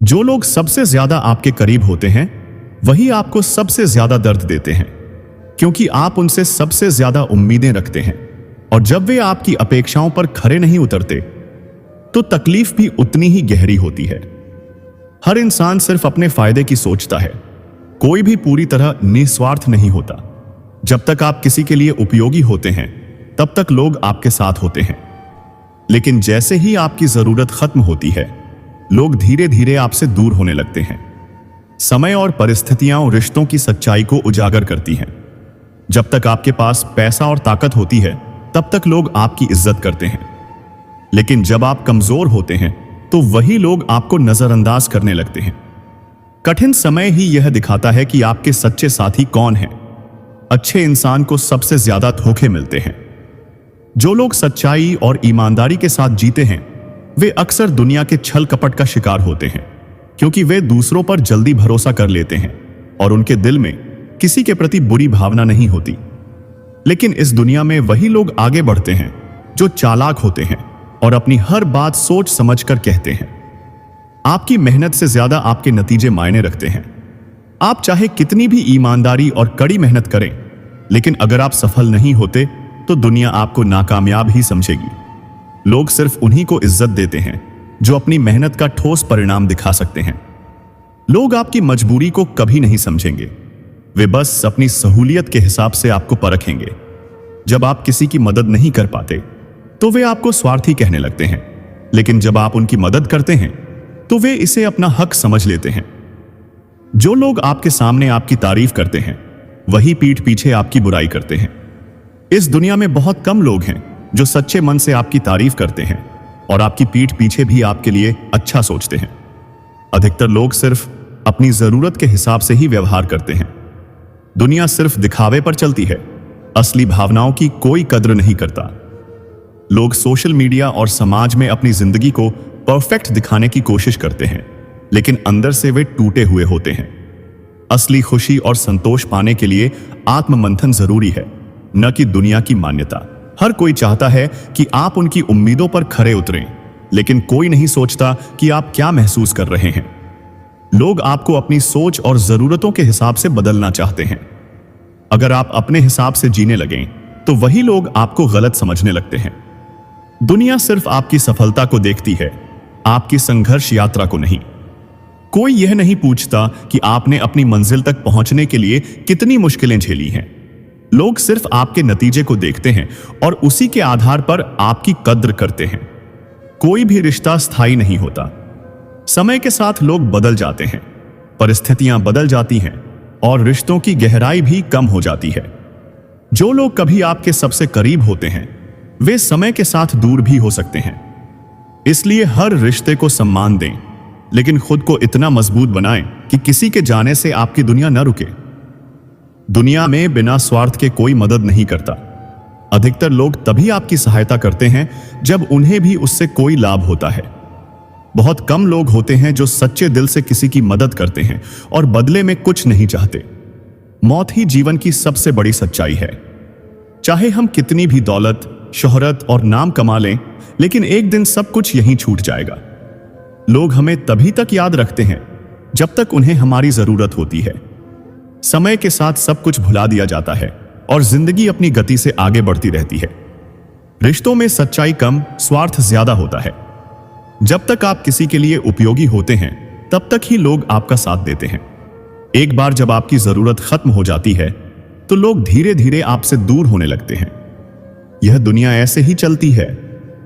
जो लोग सबसे ज्यादा आपके करीब होते हैं वही आपको सबसे ज्यादा दर्द देते हैं, क्योंकि आप उनसे सबसे ज्यादा उम्मीदें रखते हैं और जब वे आपकी अपेक्षाओं पर खरे नहीं उतरते तो तकलीफ भी उतनी ही गहरी होती है। हर इंसान सिर्फ अपने फायदे की सोचता है, कोई भी पूरी तरह निस्वार्थ नहीं होता। जब तक आप किसी के लिए उपयोगी होते हैं तब तक लोग आपके साथ होते हैं, लेकिन जैसे ही आपकी जरूरत खत्म होती है लोग धीरे धीरे आपसे दूर होने लगते हैं। समय और परिस्थितियां और रिश्तों की सच्चाई को उजागर करती हैं। जब तक आपके पास पैसा और ताकत होती है तब तक लोग आपकी इज्जत करते हैं, लेकिन जब आप कमजोर होते हैं तो वही लोग आपको नजरअंदाज करने लगते हैं। कठिन समय ही यह दिखाता है कि आपके सच्चे साथी कौन हैं। अच्छे इंसान को सबसे ज्यादा धोखे मिलते हैं। जो लोग सच्चाई और ईमानदारी के साथ जीते हैं वे अक्सर दुनिया के छल कपट का शिकार होते हैं, क्योंकि वे दूसरों पर जल्दी भरोसा कर लेते हैं और उनके दिल में किसी के प्रति बुरी भावना नहीं होती। लेकिन इस दुनिया में वही लोग आगे बढ़ते हैं जो चालाक होते हैं और अपनी हर बात सोच समझकर कहते हैं। आपकी मेहनत से ज्यादा आपके नतीजे मायने रखते हैं। आप चाहे कितनी भी ईमानदारी और कड़ी मेहनत करें, लेकिन अगर आप सफल नहीं होते तो दुनिया आपको नाकामयाब ही समझेगी। लोग सिर्फ उन्हीं को इज्जत देते हैं जो अपनी मेहनत का ठोस परिणाम दिखा सकते हैं। लोग आपकी मजबूरी को कभी नहीं समझेंगे, वे बस अपनी सहूलियत के हिसाब से आपको परखेंगे। जब आप किसी की मदद नहीं कर पाते तो वे आपको स्वार्थी कहने लगते हैं, लेकिन जब आप उनकी मदद करते हैं तो वे इसे अपना हक समझ लेते हैं। जो लोग आपके सामने आपकी तारीफ करते हैं वही पीठ पीछे आपकी बुराई करते हैं। इस दुनिया में बहुत कम लोग हैं जो सच्चे मन से आपकी तारीफ करते हैं और आपकी पीठ पीछे भी आपके लिए अच्छा सोचते हैं। अधिकतर लोग सिर्फ अपनी जरूरत के हिसाब से ही व्यवहार करते हैं। दुनिया सिर्फ दिखावे पर चलती है, असली भावनाओं की कोई कद्र नहीं करता। लोग सोशल मीडिया और समाज में अपनी जिंदगी को परफेक्ट दिखाने की कोशिश करते हैं, लेकिन अंदर से वे टूटे हुए होते हैं। असली खुशी और संतोष पाने के लिए आत्ममंथन जरूरी है, न कि दुनिया की मान्यता। हर कोई चाहता है कि आप उनकी उम्मीदों पर खरे उतरें, लेकिन कोई नहीं सोचता कि आप क्या महसूस कर रहे हैं। लोग आपको अपनी सोच और जरूरतों के हिसाब से बदलना चाहते हैं। अगर आप अपने हिसाब से जीने लगें तो वही लोग आपको गलत समझने लगते हैं। दुनिया सिर्फ आपकी सफलता को देखती है, आपकी संघर्ष यात्रा को नहीं। कोई यह नहीं पूछता कि आपने अपनी मंजिल तक पहुंचने के लिए कितनी मुश्किलें झेली हैं। लोग सिर्फ आपके नतीजे को देखते हैं और उसी के आधार पर आपकी कद्र करते हैं। कोई भी रिश्ता स्थायी नहीं होता। समय के साथ लोग बदल जाते हैं, परिस्थितियां बदल जाती हैं और रिश्तों की गहराई भी कम हो जाती है। जो लोग कभी आपके सबसे करीब होते हैं वे समय के साथ दूर भी हो सकते हैं। इसलिए हर रिश्ते को सम्मान दें, लेकिन खुद को इतना मजबूत बनाएं कि किसी के जाने से आपकी दुनिया न रुके। दुनिया में बिना स्वार्थ के कोई मदद नहीं करता। अधिकतर लोग तभी आपकी सहायता करते हैं जब उन्हें भी उससे कोई लाभ होता है। बहुत कम लोग होते हैं जो सच्चे दिल से किसी की मदद करते हैं और बदले में कुछ नहीं चाहते। मौत ही जीवन की सबसे बड़ी सच्चाई है। चाहे हम कितनी भी दौलत, शोहरत और नाम कमा लें, लेकिन एक दिन सब कुछ यहीं छूट जाएगा। लोग हमें तभी तक याद रखते हैं जब तक उन्हें हमारी जरूरत होती है। समय के साथ सब कुछ भुला दिया जाता है और जिंदगी अपनी गति से आगे बढ़ती रहती है। रिश्तों में सच्चाई कम, स्वार्थ ज्यादा होता है। जब तक आप किसी के लिए उपयोगी होते हैं तब तक ही लोग आपका साथ देते हैं। एक बार जब आपकी जरूरत खत्म हो जाती है तो लोग धीरे धीरे आपसे दूर होने लगते हैं। यह दुनिया ऐसे ही चलती है।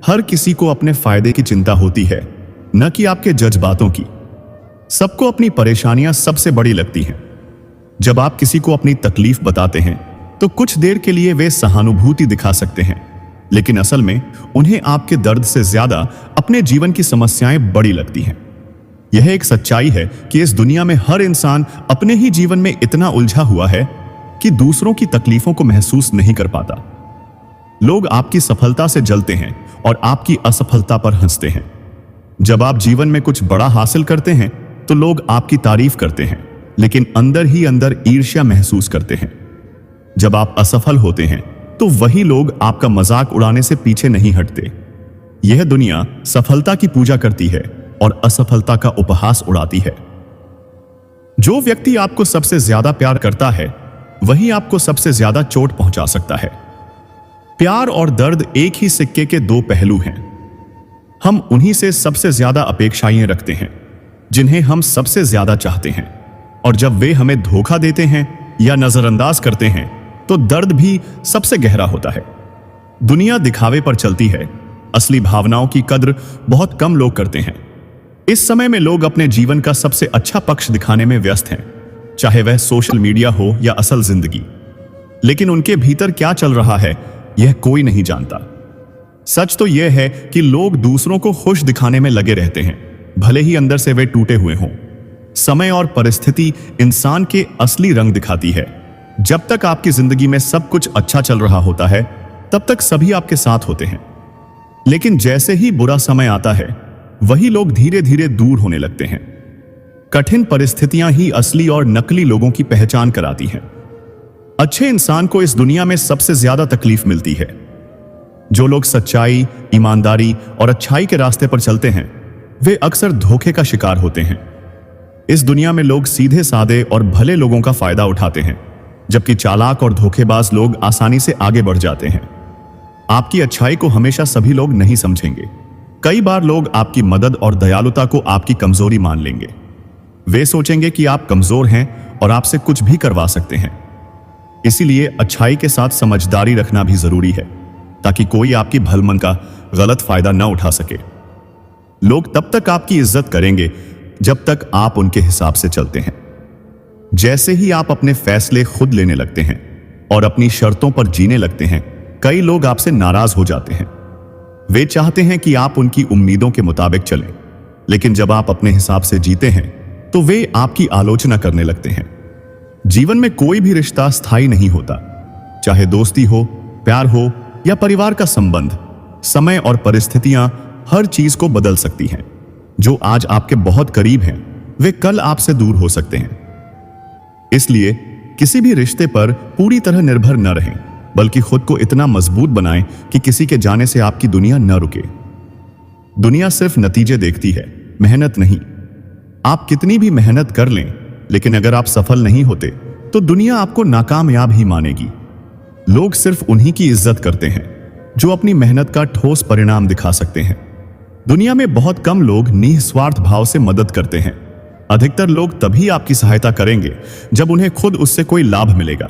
हर किसी को अपने फायदे की चिंता होती है, न कि आपके जज्बातों की। सबको अपनी परेशानियां सबसे बड़ी लगती हैं। जब आप किसी को अपनी तकलीफ बताते हैं तो कुछ देर के लिए वे सहानुभूति दिखा सकते हैं, लेकिन असल में उन्हें आपके दर्द से ज्यादा अपने जीवन की समस्याएं बड़ी लगती हैं। यह एक सच्चाई है कि इस दुनिया में हर इंसान अपने ही जीवन में इतना उलझा हुआ है कि दूसरों की तकलीफों को महसूस नहीं कर पाता। लोग आपकी सफलता से जलते हैं और आपकी असफलता पर हंसते हैं। जब आप जीवन में कुछ बड़ा हासिल करते हैं तो लोग आपकी तारीफ करते हैं, लेकिन अंदर ही अंदर ईर्ष्या महसूस करते हैं। जब आप असफल होते हैं तो वही लोग आपका मजाक उड़ाने से पीछे नहीं हटते। यह दुनिया सफलता की पूजा करती है, और असफलता का उपहास उड़ाती है। जो व्यक्ति आपको सबसे ज्यादा प्यार करता है वही आपको सबसे ज्यादा चोट पहुंचा सकता है। प्यार और दर्द एक ही सिक्के के दो पहलू हैं। हम उन्हीं से सबसे ज्यादा अपेक्षाएं रखते हैं जिन्हें हम सबसे ज्यादा चाहते हैं, और जब वे हमें धोखा देते हैं या नजरअंदाज करते हैं तो दर्द भी सबसे गहरा होता है। दुनिया दिखावे पर चलती है, असली भावनाओं की कद्र बहुत कम लोग करते हैं। इस समय में लोग अपने जीवन का सबसे अच्छा पक्ष दिखाने में व्यस्त हैं, चाहे वह सोशल मीडिया हो या असल जिंदगी। लेकिन उनके भीतर क्या चल रहा है यह कोई नहीं जानता। सच तो यह है कि लोग दूसरों को खुश दिखाने में लगे रहते हैं, भले ही अंदर से वे टूटे हुए हों। समय और परिस्थिति इंसान के असली रंग दिखाती है। जब तक आपकी जिंदगी में सब कुछ अच्छा चल रहा होता है तब तक सभी आपके साथ होते हैं, लेकिन जैसे ही बुरा समय आता है वही लोग धीरे धीरे दूर होने लगते हैं। कठिन परिस्थितियां ही असली और नकली लोगों की पहचान कराती हैं। अच्छे इंसान को इस दुनिया में सबसे ज्यादा तकलीफ मिलती है। जो लोग सच्चाई, ईमानदारी और अच्छाई के रास्ते पर चलते हैं वे अक्सर धोखे का शिकार होते हैं। इस दुनिया में लोग सीधे साधे और भले लोगों का फायदा उठाते हैं, जबकि चालाक और धोखेबाज लोग आसानी से आगे बढ़ जाते हैं। आपकी अच्छाई को हमेशा सभी लोग नहीं समझेंगे। कई बार लोग आपकी मदद और दयालुता को आपकी कमजोरी मान लेंगे। वे सोचेंगे कि आप कमजोर हैं और आपसे कुछ भी करवा सकते हैं। इसीलिए अच्छाई के साथ समझदारी रखना भी जरूरी है, ताकि कोई आपकी भलमन का गलत फायदा न उठा सके। लोग तब तक आपकी इज्जत करेंगे जब तक आप उनके हिसाब से चलते हैं। जैसे ही आप अपने फैसले खुद लेने लगते हैं और अपनी शर्तों पर जीने लगते हैं, कई लोग आपसे नाराज हो जाते हैं। वे चाहते हैं कि आप उनकी उम्मीदों के मुताबिक चलें, लेकिन जब आप अपने हिसाब से जीते हैं तो वे आपकी आलोचना करने लगते हैं। जीवन में कोई भी रिश्ता स्थायी नहीं होता, चाहे दोस्ती हो, प्यार हो या परिवार का संबंध। समय और परिस्थितियां हर चीज को बदल सकती हैं। जो आज आपके बहुत करीब हैं वे कल आपसे दूर हो सकते हैं। इसलिए किसी भी रिश्ते पर पूरी तरह निर्भर न रहें, बल्कि खुद को इतना मजबूत बनाएं कि किसी के जाने से आपकी दुनिया न रुके। दुनिया सिर्फ नतीजे देखती है, मेहनत नहीं। आप कितनी भी मेहनत कर लें, लेकिन अगर आप सफल नहीं होते तो दुनिया आपको नाकामयाब ही मानेगी। लोग सिर्फ उन्हीं की इज्जत करते हैं जो अपनी मेहनत का ठोस परिणाम दिखा सकते हैं। दुनिया में बहुत कम लोग निस्वार्थ भाव से मदद करते हैं। अधिकतर लोग तभी आपकी सहायता करेंगे जब उन्हें खुद उससे कोई लाभ मिलेगा।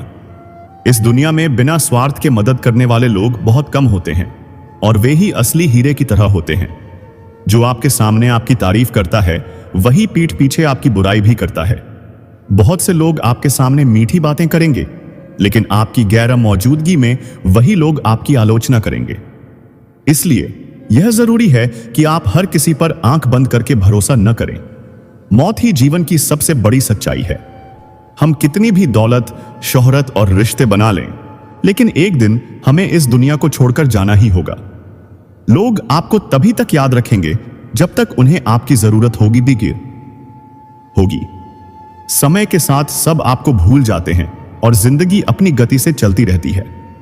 इस दुनिया में बिना स्वार्थ के मदद करने वाले लोग बहुत कम होते हैं, और वे ही असली हीरे की तरह होते हैं। जो आपके सामने आपकी तारीफ करता है वही पीठ पीछे आपकी बुराई भी करता है। बहुत से लोग आपके सामने मीठी बातें करेंगे, लेकिन आपकी गैर मौजूदगी में वही लोग आपकी आलोचना करेंगे। इसलिए यह जरूरी है कि आप हर किसी पर आंख बंद करके भरोसा न करें। मौत ही जीवन की सबसे बड़ी सच्चाई है। हम कितनी भी दौलत, शोहरत और रिश्ते बना लें, लेकिन एक दिन हमें इस दुनिया को छोड़कर जाना ही होगा। लोग आपको तभी तक याद रखेंगे जब तक उन्हें आपकी जरूरत होगी। समय के साथ सब आपको भूल जाते हैं और जिंदगी अपनी गति से चलती रहती है।